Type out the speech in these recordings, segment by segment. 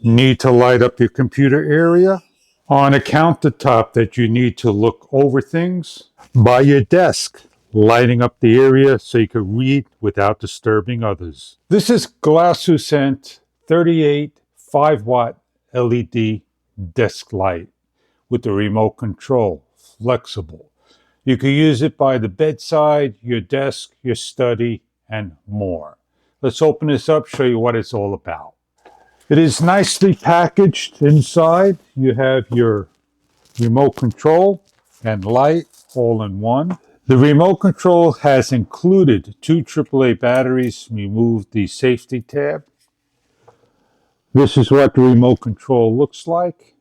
Need to light up your computer area? On a countertop that you need to look over things? By your desk, lighting up the area so you can read without disturbing others. This is Glocusent 38 5-watt LED desk light with the remote control, flexible. You can use it by the bedside, your desk, your study, and more. Let's open this up, show you what it's all about. It is nicely packaged inside. You have your remote control and light all in one. The remote control has included 2 AAA batteries. Remove the safety tab. This is what the remote control looks like.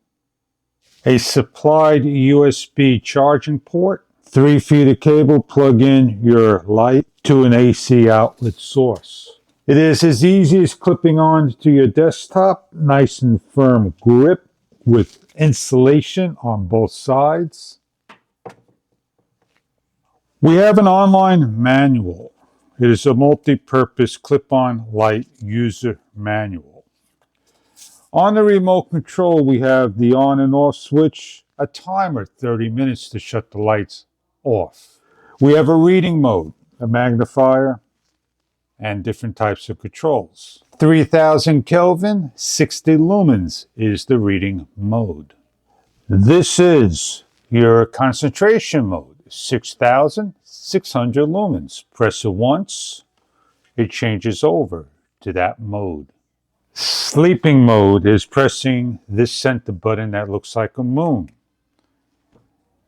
A supplied USB charging port. 3 feet of cable, plug in your light to an AC outlet source. It is as easy as clipping on to your desktop, nice and firm grip with insulation on both sides. We have an online manual. It is a multi-purpose clip-on light user manual. On the remote control, we have the on and off switch, a timer, 30 minutes to shut the lights off. We have a reading mode, a magnifier, and different types of controls. 3000 Kelvin, 60 lumens is the reading mode. This is your concentration mode, 6600 lumens. Press it once, it changes over to that mode. Sleeping mode is pressing this center button that looks like a moon.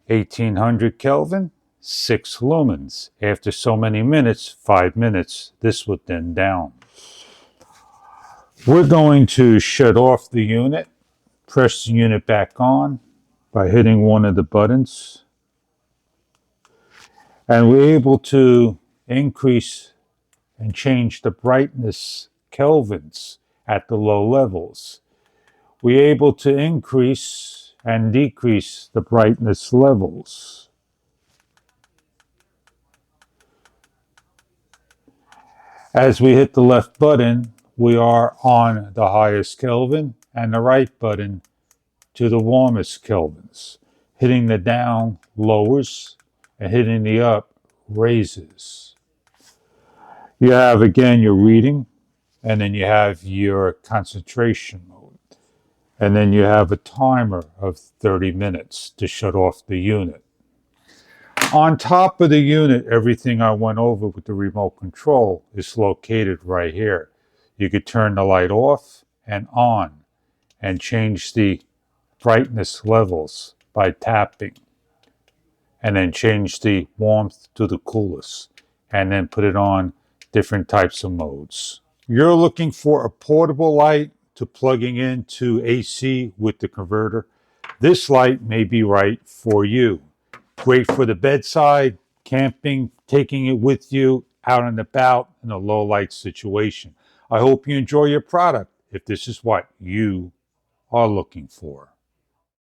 1800 Kelvin, 6 lumens. After so many minutes, 5 minutes, this would then down. We're going to shut off the unit, press the unit back on by hitting one of the buttons. And we're able to increase and change the brightness kelvins at the low levels. We're able to increase and decrease the brightness levels. As we hit the left button, we are on the highest Kelvin, and the right button to the warmest Kelvins. Hitting the down lowers, and hitting the up raises. You have again your reading, and then you have your concentration mode. And then you have a timer of 30 minutes to shut off the unit. On top of the unit, everything I went over with the remote control is located right here. You could turn the light off and on and change the brightness levels by tapping. And then change the warmth to the coolest. And then put it on different types of modes. You're looking for a portable light to plugging into AC with the converter. This light may be right for you. Great for the bedside, camping, taking it with you out and about in a low light situation. I hope you enjoy your product if this is what you are looking for.